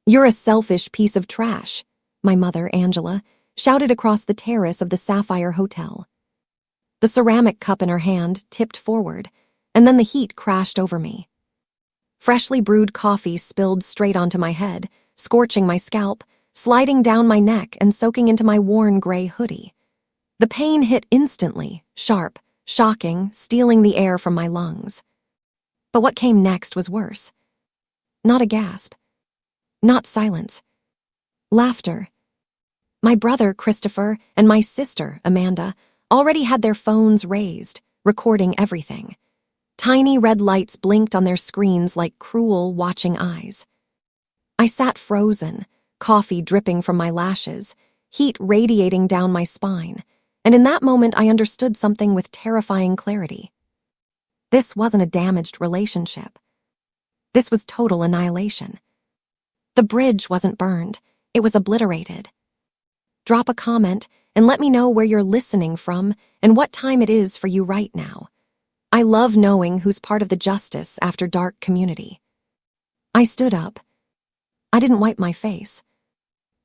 "You're a selfish piece of trash," my mother, Angela, shouted across the terrace of the Sapphire Hotel. The ceramic cup in her hand tipped forward, and then the heat crashed over me. Freshly brewed coffee spilled straight onto my head, scorching my scalp, sliding down my neck and soaking into my worn gray hoodie. The pain hit instantly, sharp, shocking, stealing the air from my lungs. But what came next was worse. Not a gasp. Not silence. Laughter. My brother, Christopher, and my sister, Amanda, already had their phones raised, recording everything. Tiny red lights blinked on their screens like cruel, watching eyes. I sat frozen, coffee dripping from my lashes, heat radiating down my spine, and in that moment I understood something with terrifying clarity. This wasn't a damaged relationship. This was total annihilation. The bridge wasn't burned, it was obliterated. Drop a comment and let me know where you're listening from and what time it is for you right now. I love knowing who's part of the Justice After Dark community. I stood up. I didn't wipe my face.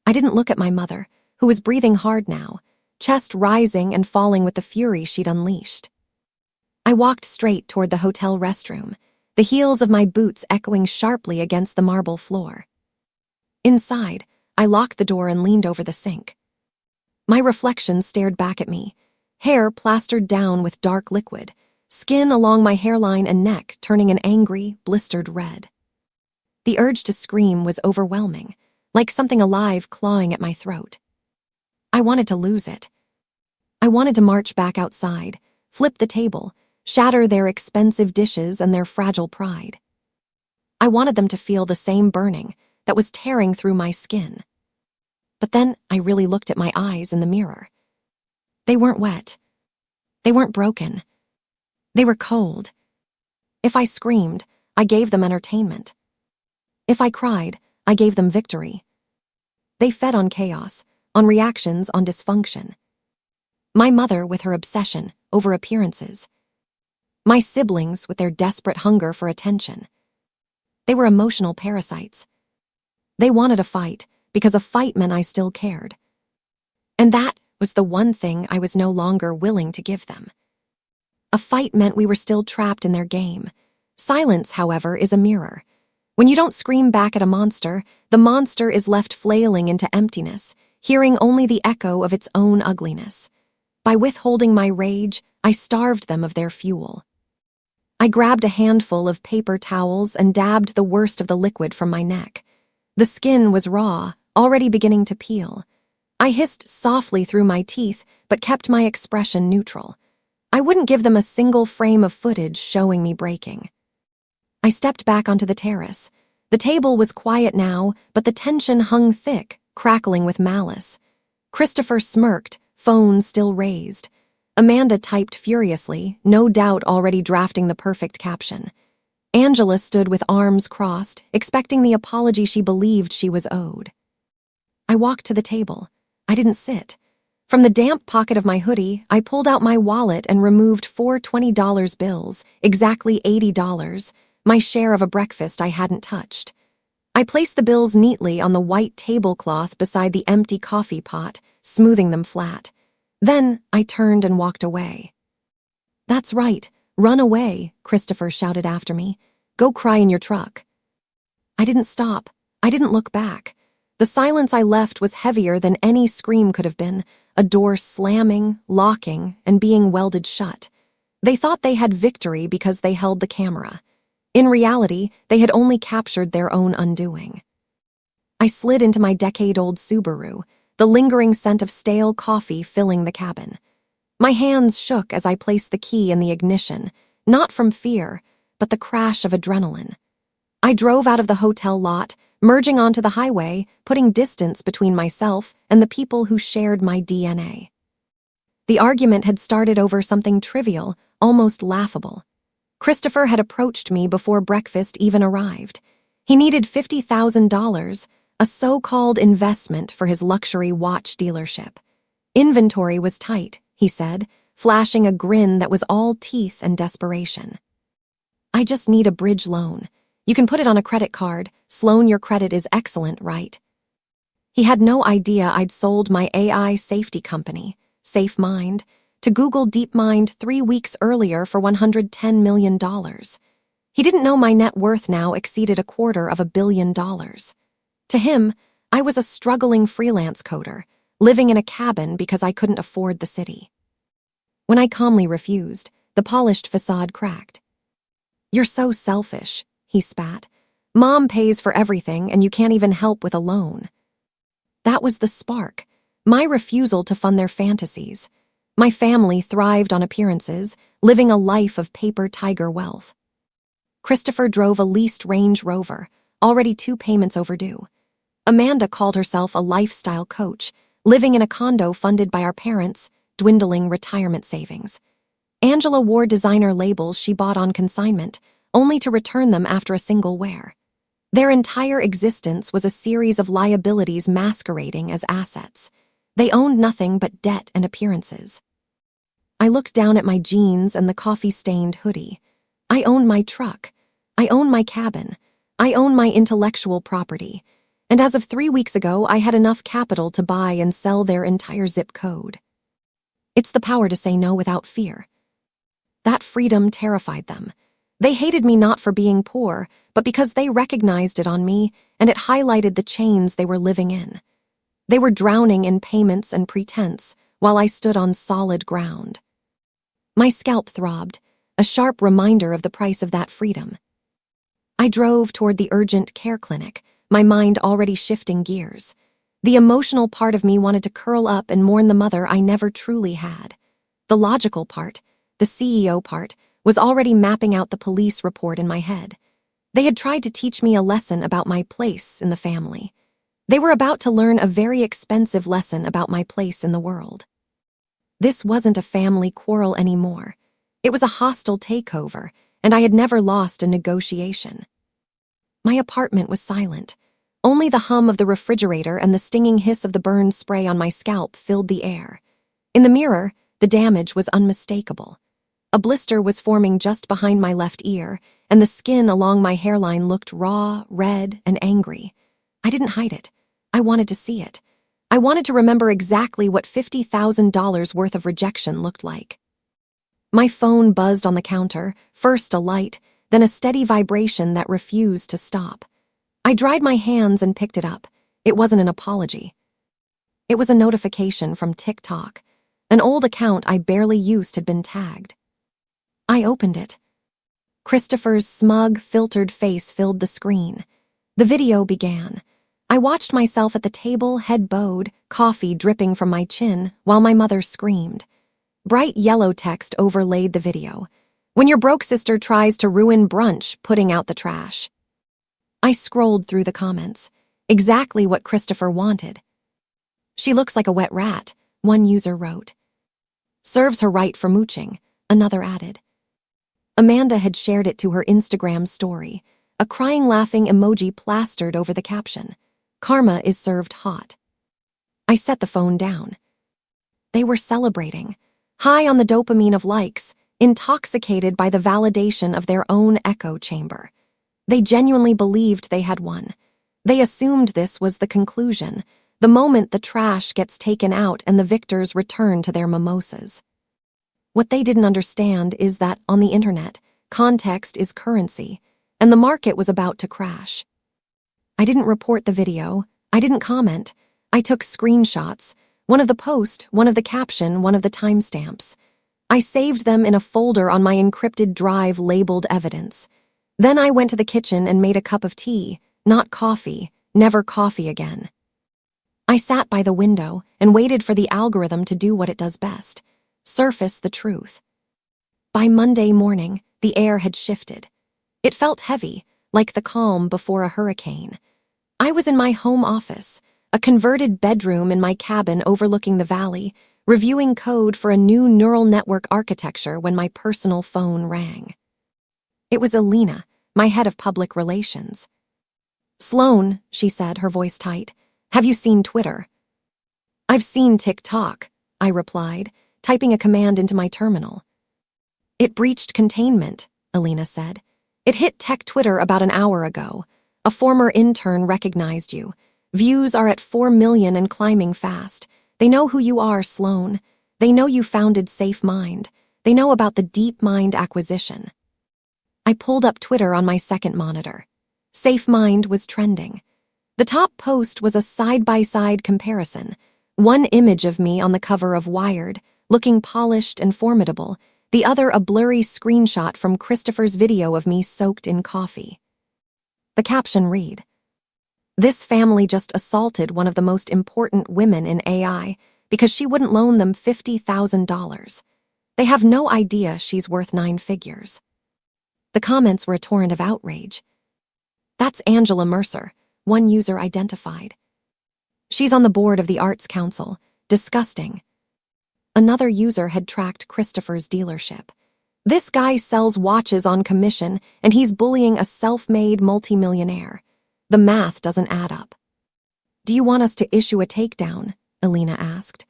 I didn't look at my mother, who was breathing hard now, chest rising and falling with the fury she'd unleashed. I walked straight toward the hotel restroom, the heels of my boots echoing sharply against the marble floor. Inside, I locked the door and leaned over the sink. My reflection stared back at me, hair plastered down with dark liquid, skin along my hairline and neck turning an angry, blistered red. The urge to scream was overwhelming, like something alive clawing at my throat. I wanted to lose it. I wanted to march back outside, flip the table, shatter their expensive dishes and their fragile pride. I wanted them to feel the same burning that was tearing through my skin. But then I really looked at my eyes in the mirror. They weren't wet. They weren't broken. They were cold. If I screamed, I gave them entertainment. If I cried, I gave them victory. They fed on chaos, on reactions, on dysfunction. My mother with her obsession over appearances. My siblings with their desperate hunger for attention. They were emotional parasites. They wanted a fight because a fight meant I still cared. And that was the one thing I was no longer willing to give them. A fight meant we were still trapped in their game. Silence, however, is a mirror. When you don't scream back at a monster, the monster is left flailing into emptiness, hearing only the echo of its own ugliness. By withholding my rage, I starved them of their fuel. I grabbed a handful of paper towels and dabbed the worst of the liquid from my neck. The skin was raw, already beginning to peel. I hissed softly through my teeth, but kept my expression neutral. I wouldn't give them a single frame of footage showing me breaking. I stepped back onto the terrace. The table was quiet now, but the tension hung thick, crackling with malice. Christopher smirked, phone still raised. Amanda typed furiously, no doubt already drafting the perfect caption. Angela stood with arms crossed, expecting the apology she believed she was owed. I walked to the table. I didn't sit. From the damp pocket of my hoodie, I pulled out my wallet and removed 4 $20 bills, exactly $80, my share of a breakfast I hadn't touched. I placed the bills neatly on the white tablecloth beside the empty coffee pot, smoothing them flat. Then I turned and walked away. "That's right, run away," Christopher shouted after me. "Go cry in your truck." I didn't stop. I didn't look back. The silence I left was heavier than any scream could have been, a door slamming, locking, and being welded shut. They thought they had victory because they held the camera. In reality, they had only captured their own undoing. I slid into my decade-old Subaru, the lingering scent of stale coffee filling the cabin. My hands shook as I placed the key in the ignition, not from fear, but the crash of adrenaline. I drove out of the hotel lot, merging onto the highway, putting distance between myself and the people who shared my DNA. The argument had started over something trivial, almost laughable. Christopher had approached me before breakfast even arrived. He needed $50,000, a so-called investment for his luxury watch dealership. Inventory was tight, he said, flashing a grin that was all teeth and desperation. "I just need a bridge loan. You can put it on a credit card. Sloan, your credit is excellent, right? He had no idea I'd sold my AI safety company, SafeMind, to Google DeepMind 3 weeks earlier for $110 million. He didn't know my net worth now exceeded $250 million. To him, I was a struggling freelance coder, living in a cabin because I couldn't afford the city. When I calmly refused, the polished facade cracked. "You're so selfish," he spat. "Mom pays for everything and you can't even help with a loan." That was the spark, my refusal to fund their fantasies. My family thrived on appearances, living a life of paper tiger wealth. Christopher drove a leased Range Rover, already 2 payments overdue. Amanda called herself a lifestyle coach, living in a condo funded by our parents' dwindling retirement savings. Angela wore designer labels she bought on consignment, only to return them after a single wear. Their entire existence was a series of liabilities masquerading as assets. They owned nothing but debt and appearances. I looked down at my jeans and the coffee-stained hoodie. I own my truck. I own my cabin. I own my intellectual property. And as of 3 weeks ago, I had enough capital to buy and sell their entire zip code. It's the power to say no without fear. That freedom terrified them. They hated me not for being poor, but because they recognized it on me, and it highlighted the chains they were living in. They were drowning in payments and pretense, while I stood on solid ground. My scalp throbbed, a sharp reminder of the price of that freedom. I drove toward the urgent care clinic, my mind already shifting gears. The emotional part of me wanted to curl up and mourn the mother I never truly had. The logical part, the CEO part, was already mapping out the police report in my head. They had tried to teach me a lesson about my place in the family. They were about to learn a very expensive lesson about my place in the world. This wasn't a family quarrel anymore. It was a hostile takeover, and I had never lost a negotiation. My apartment was silent. Only the hum of the refrigerator and the stinging hiss of the burn spray on my scalp filled the air. In the mirror, the damage was unmistakable. A blister was forming just behind my left ear, and the skin along my hairline looked raw, red, and angry. I didn't hide it. I wanted to see it. I wanted to remember exactly what $50,000 worth of rejection looked like. My phone buzzed on the counter, first a light, then a steady vibration that refused to stop. I dried my hands and picked it up. It wasn't an apology. It was a notification from TikTok. An old account I barely used had been tagged. I opened it. Christopher's smug, filtered face filled the screen. The video began. I watched myself at the table, head bowed, coffee dripping from my chin, while my mother screamed. Bright yellow text overlaid the video. "When your broke sister tries to ruin brunch, putting out the trash." I scrolled through the comments. Exactly what Christopher wanted. "She looks like a wet rat," one user wrote. "Serves her right for mooching," another added. Amanda had shared it to her Instagram story, a crying laughing emoji plastered over the caption. "Karma is served hot." I set the phone down. They were celebrating, high on the dopamine of likes, intoxicated by the validation of their own echo chamber. They genuinely believed they had won. They assumed this was the conclusion, the moment the trash gets taken out and the victors return to their mimosas. What they didn't understand is that, on the internet, context is currency, and the market was about to crash. I didn't report the video. I didn't comment. I took screenshots, one of the post, one of the caption, one of the timestamps. I saved them in a folder on my encrypted drive labeled evidence. Then I went to the kitchen and made a cup of tea, not coffee, never coffee again. I sat by the window and waited for the algorithm to do what it does best, surface the truth. By Monday morning, the air had shifted. It felt heavy, like the calm before a hurricane. I was in my home office, a converted bedroom in my cabin overlooking the valley, reviewing code for a new neural network architecture when my personal phone rang. It was Alina, my head of public relations. "Sloan," she said, her voice tight, "have you seen Twitter?" "I've seen TikTok," I replied, typing a command into my terminal. "It breached containment," Alina said. It hit tech Twitter about an hour ago. A former intern recognized you. Views are at 4 million and climbing fast. They know who you are, Sloan. They know you founded SafeMind. They know about the DeepMind acquisition. I pulled up Twitter on my second monitor. SafeMind was trending. The top post was a side-by-side comparison. One image of me on the cover of Wired, looking polished and formidable, the other a blurry screenshot from Christopher's video of me soaked in coffee. The caption read, "This family just assaulted one of the most important women in AI because she wouldn't loan them $50,000. They have no idea she's worth 9 figures. The comments were a torrent of outrage. "That's Angela Mercer," one user identified. "She's on the board of the Arts Council. Disgusting." Another user had tracked Christopher's dealership. "This guy sells watches on commission, and he's bullying a self-made multimillionaire. The math doesn't add up." "Do you want us to issue a takedown?" Alina asked.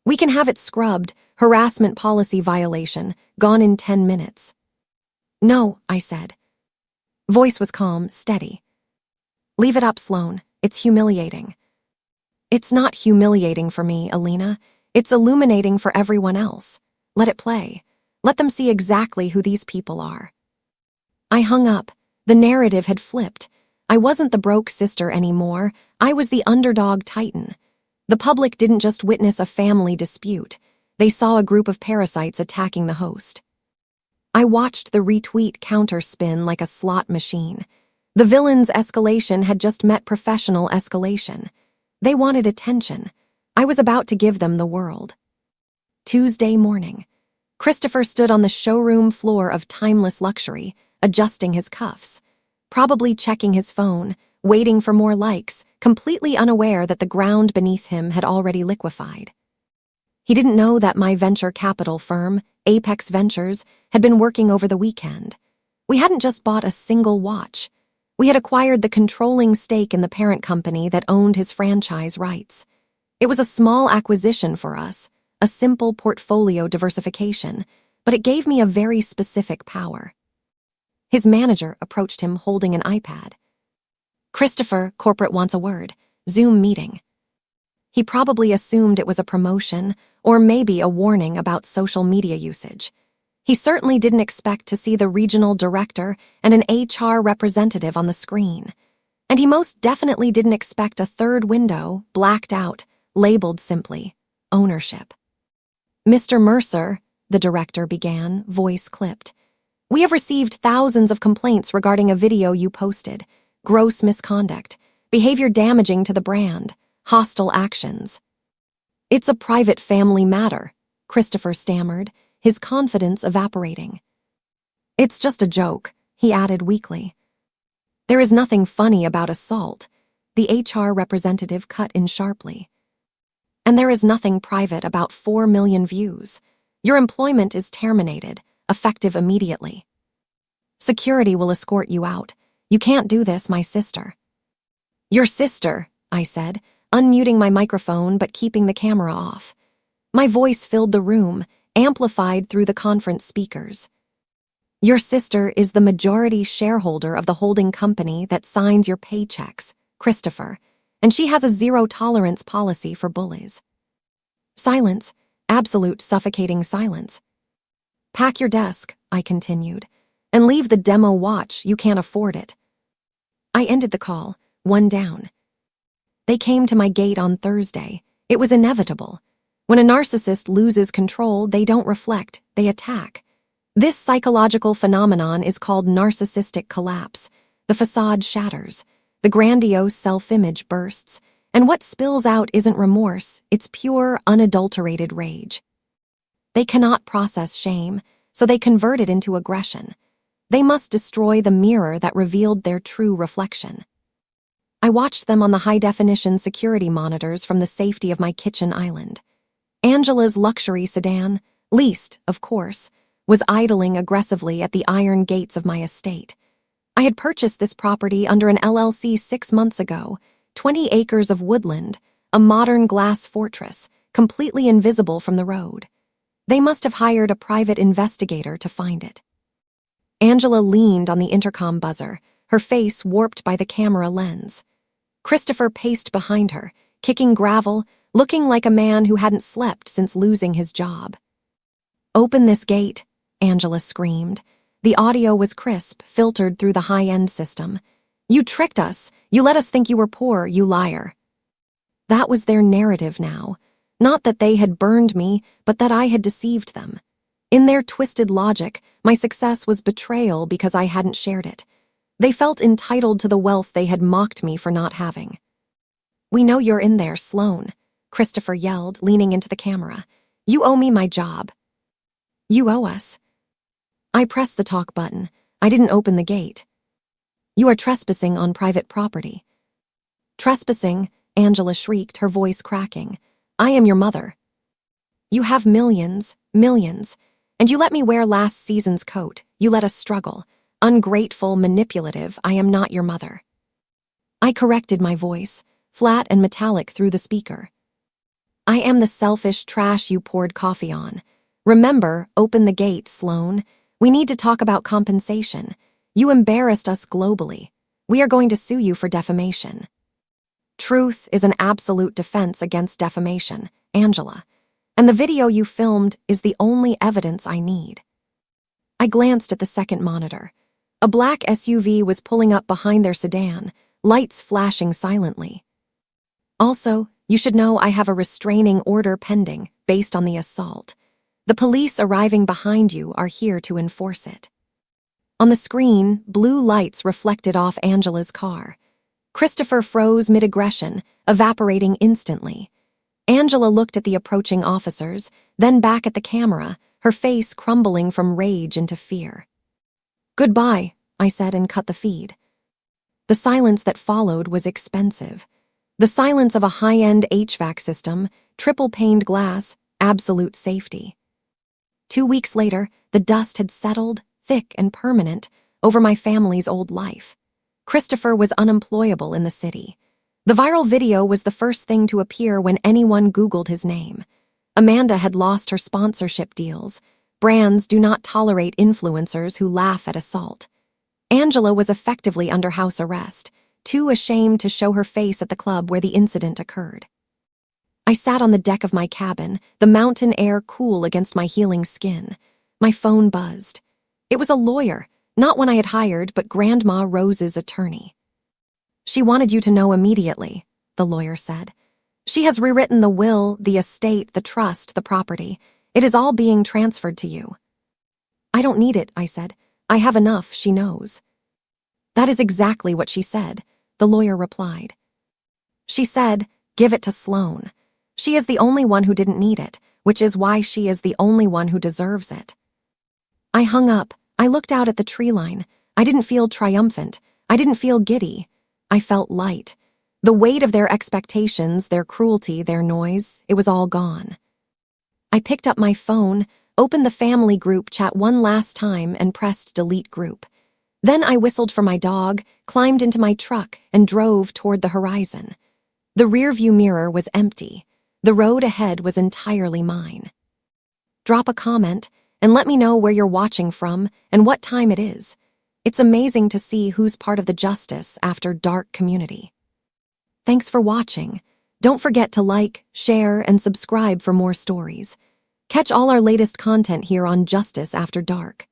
"We can have it scrubbed, harassment policy violation, gone in 10 minutes. "No," I said. Voice was calm, steady. "Leave it up, Sloan. It's humiliating." "It's not humiliating for me, Alina. It's illuminating for everyone else. Let it play. Let them see exactly who these people are." I hung up. The narrative had flipped. I wasn't the broke sister anymore. I was the underdog titan. The public didn't just witness a family dispute. They saw a group of parasites attacking the host. I watched the retweet counter spin like a slot machine. The villain's escalation had just met professional escalation. They wanted attention. I was about to give them the world. Tuesday morning. Christopher stood on the showroom floor of Timeless Luxury, adjusting his cuffs, probably checking his phone, waiting for more likes, completely unaware that the ground beneath him had already liquefied. He didn't know that my venture capital firm, Apex Ventures, had been working over the weekend. We hadn't just bought a single watch. We had acquired the controlling stake in the parent company that owned his franchise rights. It was a small acquisition for us, a simple portfolio diversification, but it gave me a very specific power. His manager approached him holding an iPad. "Christopher, corporate wants a word. Zoom meeting." He probably assumed it was a promotion, or maybe a warning about social media usage. He certainly didn't expect to see the regional director and an HR representative on the screen. And he most definitely didn't expect a third window, blacked out, labeled simply, ownership. "Mr. Mercer," the director began, voice clipped. "We have received thousands of complaints regarding a video you posted. Gross misconduct, behavior damaging to the brand, hostile actions." "It's a private family matter," Christopher stammered, his confidence evaporating. "It's just a joke," he added weakly. "There is nothing funny about assault," the HR representative cut in sharply. "And there is nothing private about 4 million views. Your employment is terminated, effective immediately. Security will escort you out. You can't do this, my sister." "Your sister," I said, unmuting my microphone but keeping the camera off. My voice filled the room, amplified through the conference speakers. "Your sister is the majority shareholder of the holding company that signs your paychecks, Christopher, and she has a zero-tolerance policy for bullies." Silence, absolute suffocating silence. "Pack your desk," I continued, "and leave the demo watch. You can't afford it." I ended the call, one down. They came to my gate on Thursday. It was inevitable. When a narcissist loses control, they don't reflect, they attack. This psychological phenomenon is called narcissistic collapse. The facade shatters. The grandiose self-image bursts. And what spills out isn't remorse, it's pure, unadulterated rage. They cannot process shame, so they convert it into aggression. They must destroy the mirror that revealed their true reflection. I watched them on the high-definition security monitors from the safety of my kitchen island. Angela's luxury sedan, leased, of course, was idling aggressively at the iron gates of my estate. I had purchased this property under an LLC 6 months ago, 20 acres of woodland, a modern glass fortress, completely invisible from the road. They must have hired a private investigator to find it. Angela leaned on the intercom buzzer, her face warped by the camera lens. Christopher paced behind her, kicking gravel, looking like a man who hadn't slept since losing his job. "Open this gate," Angela screamed. The audio was crisp, filtered through the high-end system. "You tricked us. You let us think you were poor, you liar." That was their narrative now. Not that they had burned me, but that I had deceived them. In their twisted logic, my success was betrayal because I hadn't shared it. They felt entitled to the wealth they had mocked me for not having. "We know you're in there, Sloane," Christopher yelled, leaning into the camera. "You owe me my job." "You owe us." I pressed the talk button. I didn't open the gate. "You are trespassing on private property." "Trespassing," Angela shrieked, her voice cracking. "I am your mother. You have millions, millions, and you let me wear last season's coat. You let us struggle. Ungrateful, manipulative, I am not your mother." I corrected my voice, flat and metallic through the speaker. "I am the selfish trash you poured coffee on. Remember, open the gate, Sloane. We need to talk about compensation. You embarrassed us globally. We are going to sue you for defamation." "Truth is an absolute defense against defamation, Angela, and the video you filmed is the only evidence I need." I glanced at the second monitor. A black SUV was pulling up behind their sedan, lights flashing silently. "Also, you should know I have a restraining order pending based on the assault. The police arriving behind you are here to enforce it." On the screen, blue lights reflected off Angela's car. Christopher froze mid-aggression, evaporating instantly. Angela looked at the approaching officers, then back at the camera, her face crumbling from rage into fear. "Goodbye," I said and cut the feed. The silence that followed was expensive. The silence of a high-end HVAC system, triple-paned glass, absolute safety. 2 weeks later, the dust had settled, thick and permanent, over my family's old life. Christopher was unemployable in the city. The viral video was the first thing to appear when anyone Googled his name. Amanda had lost her sponsorship deals. Brands do not tolerate influencers who laugh at assault. Angela was effectively under house arrest, too ashamed to show her face at the club where the incident occurred. I sat on the deck of my cabin, the mountain air cool against my healing skin. My phone buzzed. It was a lawyer, not one I had hired, but Grandma Rose's attorney. "She wanted you to know immediately," the lawyer said. "She has rewritten the will, the estate, the trust, the property. It is all being transferred to you." "I don't need it," I said. "I have enough, she knows." "That is exactly what she said," the lawyer replied. "She said, give it to Sloane. She is the only one who didn't need it, which is why she is the only one who deserves it." I hung up. I looked out at the tree line. I didn't feel triumphant. I didn't feel giddy. I felt light. The weight of their expectations, their cruelty, their noise, it was all gone. I picked up my phone, opened the family group chat one last time, and pressed delete group. Then I whistled for my dog, climbed into my truck, and drove toward the horizon. The rearview mirror was empty. The road ahead was entirely mine. Drop a comment and let me know where you're watching from and what time it is. It's amazing to see who's part of the Justice After Dark community. Thanks for watching. Don't forget to like, share, and subscribe for more stories. Catch all our latest content here on Justice After Dark.